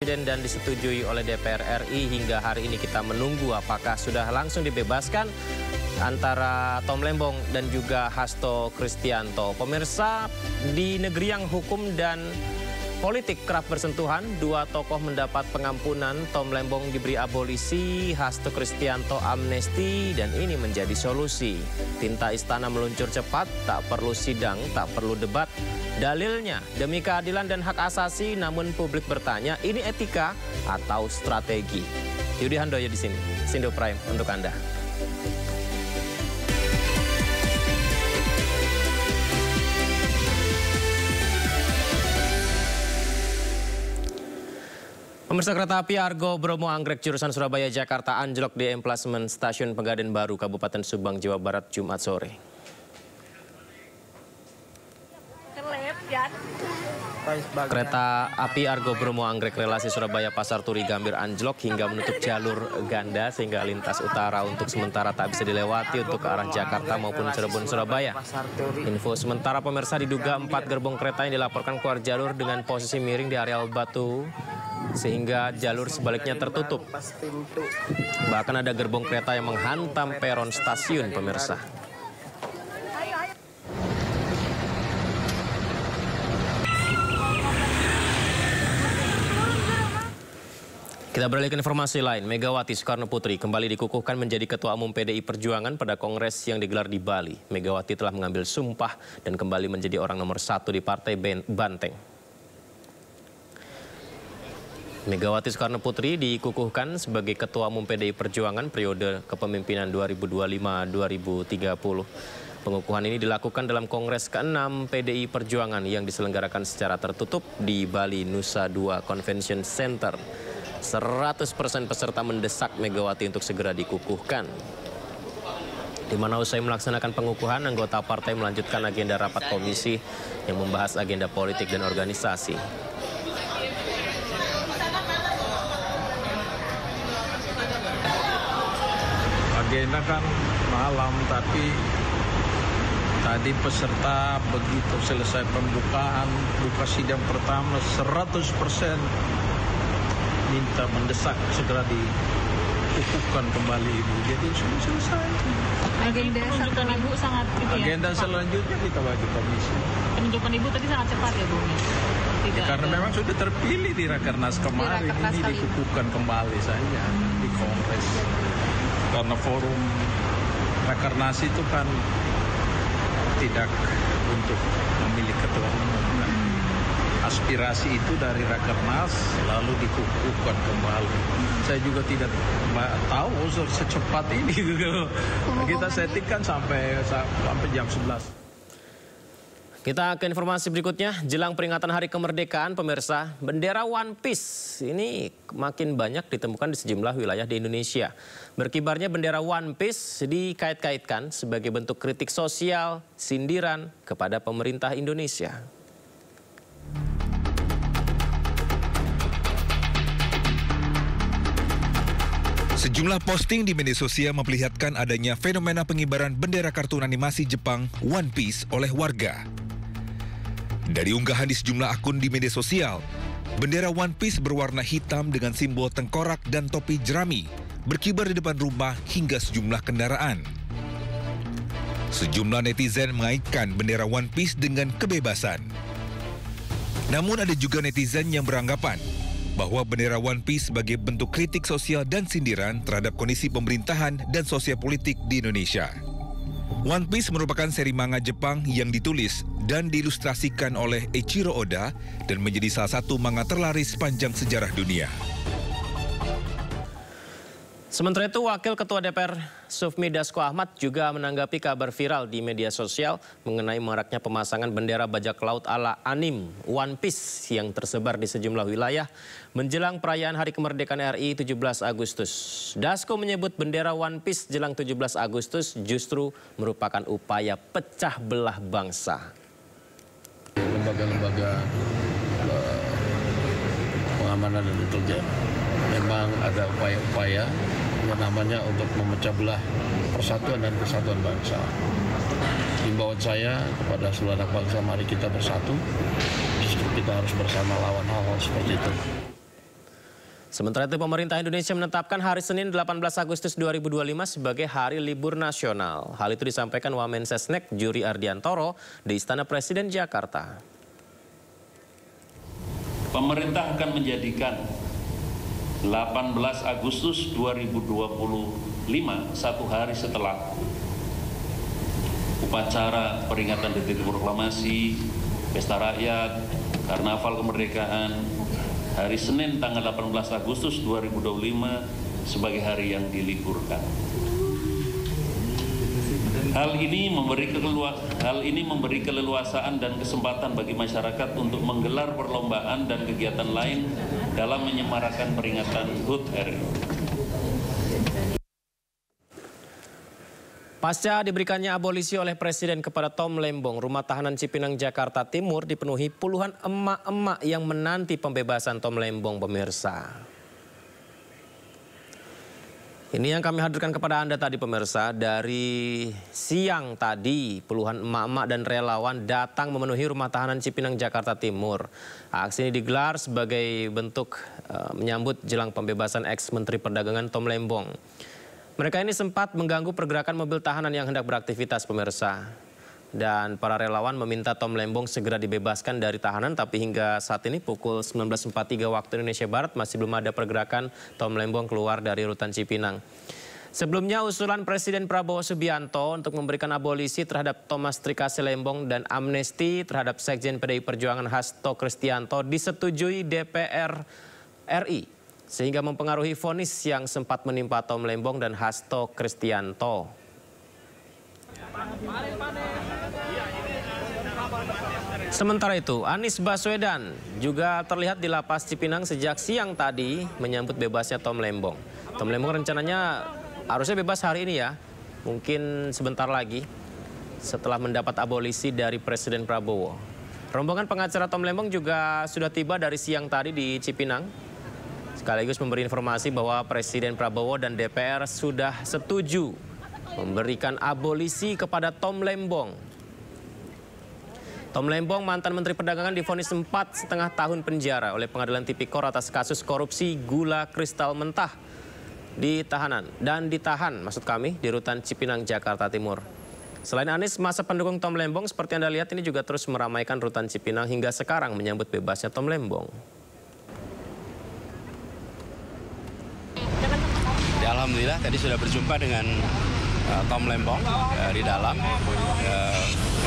Presiden dan disetujui oleh DPR RI. Hingga hari ini kita menunggu apakah sudah langsung dibebaskan antara Tom Lembong dan juga Hasto Kristianto. Pemirsa, di negeri yang hukum dan politik kerap bersentuhan, dua tokoh mendapat pengampunan. Tom Lembong diberi abolisi, Hasto Kristianto amnesti, dan ini menjadi solusi. Tinta istana meluncur cepat, tak perlu sidang, tak perlu debat. Dalilnya, demi keadilan dan hak asasi, namun publik bertanya, ini etika atau strategi? Yudi Handoyo di sini, Sindo Prime untuk Anda. Pemirsa, kereta api Argo Bromo Anggrek jurusan Surabaya Jakarta anjlok di emplasmen Stasiun Pegadaian Baru, Kabupaten Subang, Jawa Barat, Jumat sore. Kereta api Argo Bromo Anggrek relasi Surabaya Pasar Turi Gambir anjlok hingga menutup jalur ganda sehingga lintas utara untuk sementara tak bisa dilewati untuk ke arah Jakarta maupun Cirebon Surabaya. Info sementara pemirsa, diduga 4 gerbong kereta yang dilaporkan keluar jalur dengan posisi miring di areal Batu sehingga jalur sebaliknya tertutup. Bahkan ada gerbong kereta yang menghantam peron stasiun, pemirsa. Kita beralih ke informasi lain. Megawati Soekarno Putri kembali dikukuhkan menjadi Ketua Umum PDI Perjuangan pada kongres yang digelar di Bali. Megawati telah mengambil sumpah dan kembali menjadi orang nomor 1 di Partai Banteng. Megawati Soekarno Putri dikukuhkan sebagai Ketua Umum PDI Perjuangan periode kepemimpinan 2025-2030. Pengukuhan ini dilakukan dalam Kongres ke-6 PDI Perjuangan yang diselenggarakan secara tertutup di Bali Nusa Dua Convention Center. 100% peserta mendesak Megawati untuk segera dikukuhkan. Di mana usai melaksanakan pengukuhan, anggota partai melanjutkan agenda rapat komisi yang membahas agenda politik dan organisasi. Agenda kan malam, tapi tadi peserta begitu selesai pembukaan, buka sidang pertama 100% minta mendesak segera dikukuhkan kembali Ibu. Jadi sudah selesai. Agenda penunjukan Ibu sangat agenda selanjutnya kita bagi komisi. Penunjukan Ibu tadi sangat cepat ya Bu? Ya, karena memang sudah terpilih di Rakernas kemarin, ini dikukuhkan kembali saja di Kongres. Karena forum Rakernas itu kan tidak untuk memilih ketua umum. Aspirasi itu dari Rakernas lalu dikukuhkan kembali. Saya juga tidak tahu secepat ini. Kita settingkan sampai jam 11. Kita ke informasi berikutnya. Jelang peringatan Hari Kemerdekaan, pemirsa, bendera One Piece ini makin banyak ditemukan di sejumlah wilayah di Indonesia. Berkibarnya bendera One Piece dikait-kaitkan sebagai bentuk kritik sosial, sindiran kepada pemerintah Indonesia. Sejumlah posting di media sosial memperlihatkan adanya fenomena pengibaran bendera kartun animasi Jepang One Piece oleh warga. Dari unggahan di sejumlah akun di media sosial, bendera One Piece berwarna hitam dengan simbol tengkorak dan topi jerami berkibar di depan rumah hingga sejumlah kendaraan. Sejumlah netizen mengaitkan bendera One Piece dengan kebebasan. Namun ada juga netizen yang beranggapan bahwa bendera One Piece sebagai bentuk kritik sosial dan sindiran terhadap kondisi pemerintahan dan sosial politik di Indonesia. One Piece merupakan seri manga Jepang yang ditulis dan diilustrasikan oleh Eiichiro Oda dan menjadi salah satu manga terlaris sepanjang sejarah dunia. Sementara itu, Wakil Ketua DPR Sufmi Dasko Ahmad juga menanggapi kabar viral di media sosial mengenai maraknya pemasangan bendera bajak laut ala anime One Piece yang tersebar di sejumlah wilayah menjelang perayaan Hari Kemerdekaan RI 17 Agustus. Dasko menyebut bendera One Piece jelang 17 Agustus justru merupakan upaya pecah belah bangsa. Lembaga-lembaga pengamanan dan intelijen memang ada upaya-upaya yang namanya untuk memecah belah persatuan dan kesatuan bangsa. Himbauan saya kepada seluruh anak bangsa, mari kita bersatu. Justru kita harus bersama lawan hal-hal seperti itu. Sementara itu pemerintah Indonesia menetapkan hari Senin 18 Agustus 2025 sebagai hari libur nasional. Hal itu disampaikan Wamensesnek Juri Ardiantoro di Istana Presiden Jakarta. Pemerintah akan menjadikan 18 Agustus 2025 satu hari setelah upacara peringatan Detik Proklamasi, Pesta Rakyat, Karnaval Kemerdekaan, hari Senin tanggal 18 Agustus 2025 sebagai hari yang diliburkan. Hal ini memberi keleluasaan dan kesempatan bagi masyarakat untuk menggelar perlombaan dan kegiatan lain dalam menyemarakan peringatan HUT RI. Pasca diberikannya abolisi oleh Presiden kepada Tom Lembong, rumah tahanan Cipinang, Jakarta Timur dipenuhi puluhan emak-emak yang menanti pembebasan Tom Lembong, pemirsa. Ini yang kami hadirkan kepada Anda tadi, pemirsa. Dari siang tadi, puluhan emak-emak dan relawan datang memenuhi rumah tahanan Cipinang, Jakarta Timur. Aksi ini digelar sebagai bentuk menyambut jelang pembebasan ex-Menteri Perdagangan Tom Lembong. Mereka ini sempat mengganggu pergerakan mobil tahanan yang hendak beraktivitas, pemirsa. Dan para relawan meminta Tom Lembong segera dibebaskan dari tahanan, tapi hingga saat ini pukul 19.43 waktu Indonesia Barat masih belum ada pergerakan Tom Lembong keluar dari rutan Cipinang. Sebelumnya usulan Presiden Prabowo Subianto untuk memberikan abolisi terhadap Thomas Trikase Lembong dan amnesti terhadap Sekjen PDI Perjuangan Hasto Kristianto disetujui DPR RI. Sehingga mempengaruhi vonis yang sempat menimpa Tom Lembong dan Hasto Kristianto. Sementara itu, Anies Baswedan juga terlihat di lapas Cipinang sejak siang tadi menyambut bebasnya Tom Lembong. Tom Lembong rencananya harusnya bebas hari ini ya, mungkin sebentar lagi setelah mendapat abolisi dari Presiden Prabowo. Rombongan pengacara Tom Lembong juga sudah tiba dari siang tadi di Cipinang. Sekaligus memberi informasi bahwa Presiden Prabowo dan DPR sudah setuju memberikan abolisi kepada Tom Lembong. Tom Lembong, mantan Menteri Perdagangan, divonis 4,5 tahun penjara oleh Pengadilan Tipikor atas kasus korupsi gula kristal mentah di rutan Cipinang, Jakarta Timur. Selain Anies, masa pendukung Tom Lembong seperti Anda lihat ini juga terus meramaikan rutan Cipinang hingga sekarang menyambut bebasnya Tom Lembong. Alhamdulillah tadi sudah berjumpa dengan Tom Lembong di dalam,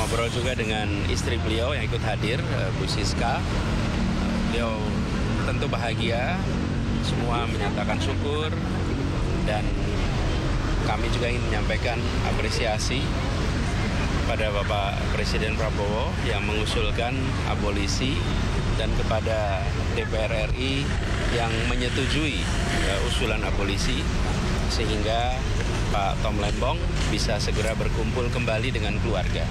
ngobrol juga dengan istri beliau yang ikut hadir, Bu Siska. Beliau tentu bahagia, semua menyatakan syukur, dan kami juga ingin menyampaikan apresiasi pada Bapak Presiden Prabowo yang mengusulkan abolisi dan kepada DPR RI yang menyetujui usulan abolisi sehingga Pak Tom Lembong bisa segera berkumpul kembali dengan keluarga.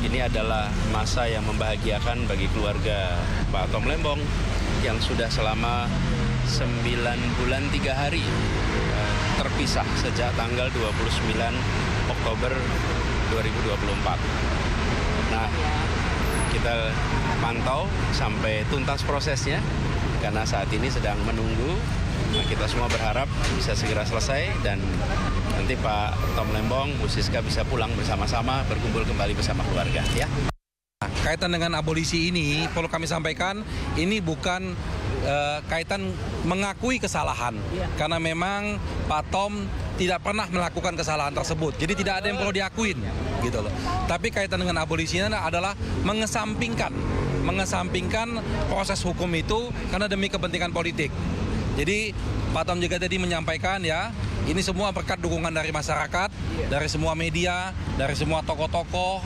Ini adalah masa yang membahagiakan bagi keluarga Pak Tom Lembong yang sudah selama 9 bulan 3 hari terpisah sejak tanggal 29 Oktober 2024. Nah, kita pantau sampai tuntas prosesnya karena saat ini sedang menunggu. Nah, kita semua berharap bisa segera selesai dan nanti Pak Tom Lembong, Bu Siska bisa pulang bersama-sama, berkumpul kembali bersama keluarga, ya. Kaitan dengan abolisi ini, perlu kami sampaikan, ini bukan kaitan mengakui kesalahan, karena memang Pak Tom tidak pernah melakukan kesalahan tersebut, jadi tidak ada yang perlu diakuin, gitu loh. Tapi kaitan dengan abolisinya adalah mengesampingkan proses hukum itu karena demi kepentingan politik. Jadi Pak Tom juga tadi menyampaikan ya, ini semua berkat dukungan dari masyarakat, dari semua media, dari semua tokoh-tokoh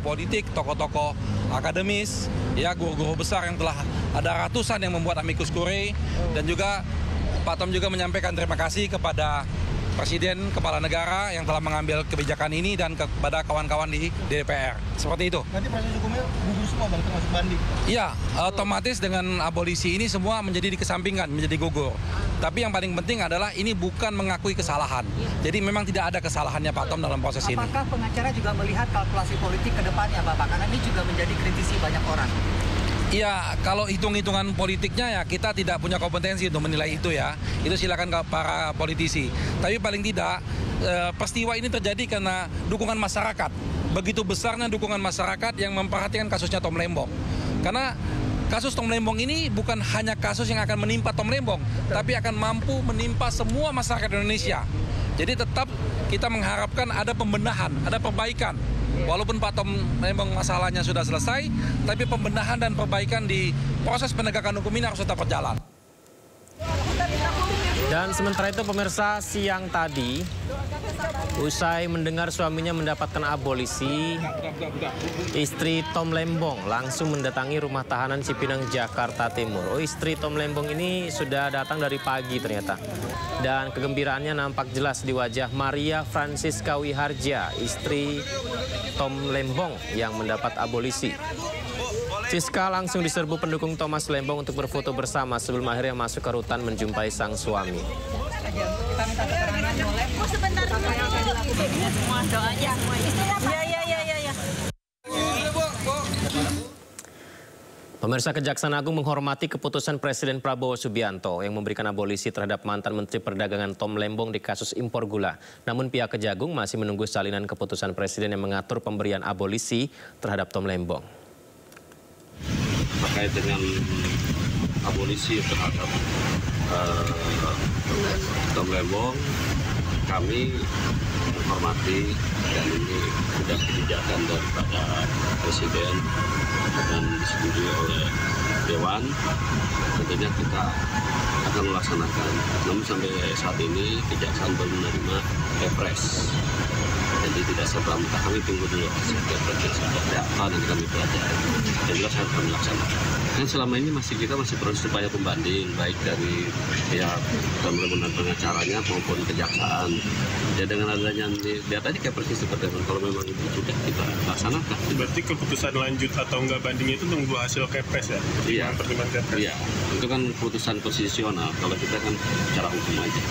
politik, tokoh-tokoh akademis, ya guru-guru besar yang telah ada ratusan yang membuat amicus curiae, dan juga Pak Tom juga menyampaikan terima kasih kepada Presiden, Kepala Negara yang telah mengambil kebijakan ini dan kepada kawan-kawan di DPR. Seperti itu. Nanti proses hukumnya gugur semua, Bang, termasuk banding? Iya, otomatis dengan abolisi ini semua menjadi dikesampingkan, menjadi gugur. Tapi yang paling penting adalah ini bukan mengakui kesalahan. Jadi memang tidak ada kesalahannya Pak Tom dalam proses ini. Apakah pengacara juga melihat kalkulasi politik ke depannya, Bapak? Karena ini juga menjadi kritisi banyak orang. Ya, kalau hitung-hitungan politiknya ya kita tidak punya kompetensi untuk menilai itu ya. Itu silakan ke para politisi. Tapi paling tidak peristiwa ini terjadi karena dukungan masyarakat. Begitu besarnya dukungan masyarakat yang memperhatikan kasusnya Tom Lembong. Karena kasus Tom Lembong ini bukan hanya kasus yang akan menimpa Tom Lembong, tapi akan mampu menimpa semua masyarakat Indonesia. Jadi tetap kita mengharapkan ada pembenahan, ada perbaikan. Walaupun Pak Tom Lembong masalahnya sudah selesai, tapi pembenahan dan perbaikan di proses penegakan hukum ini harus tetap berjalan. Dan sementara itu pemirsa, siang tadi usai mendengar suaminya mendapatkan abolisi, istri Tom Lembong langsung mendatangi rumah tahanan Cipinang, Jakarta Timur. Oh, istri Tom Lembong ini sudah datang dari pagi ternyata. Dan kegembiraannya nampak jelas di wajah Maria Francisca Wiharja, istri Tom Lembong yang mendapat abolisi. Siska langsung diserbu pendukung Thomas Lembong untuk berfoto bersama sebelum akhirnya masuk ke rutan menjumpai sang suami. Kita minta keterangan boleh. Sebentar. Semua doanya. Ya. Pemirsa, Kejaksaan Agung menghormati keputusan Presiden Prabowo Subianto yang memberikan abolisi terhadap mantan Menteri Perdagangan Tom Lembong di kasus impor gula. Namun pihak Kejagung masih menunggu salinan keputusan Presiden yang mengatur pemberian abolisi terhadap Tom Lembong. Terkait dengan abolisi terhadap Tom Lembong, kami menghormati dan ini sudah kebijakan daripada Presiden dan disetujui oleh Dewan. Tentunya kita akan melaksanakan. Namun sampai saat ini Kejaksaan belum menerima Kepres. Jadi tidak serta-merta, kami tunggu dulu hasil Kepres yang seperti apa dan kami pelajari. Dan jelas akan kami laksanakan. Dan selama ini kita masih proses upaya pembanding, baik dari pihak Tom Lembong dan pengacaranya maupun Kejaksaan. Ya dengan adanya lihat aja Kepres seperti apa. Kalau memang itu sudah kita laksanakan. Berarti keputusan lanjut atau enggak banding itu tunggu hasil Kepres ya? Iya. Pertimbangan Kepres. Iya. Itu kan keputusan konstitusional. Kalau kita kan secara hukum aja.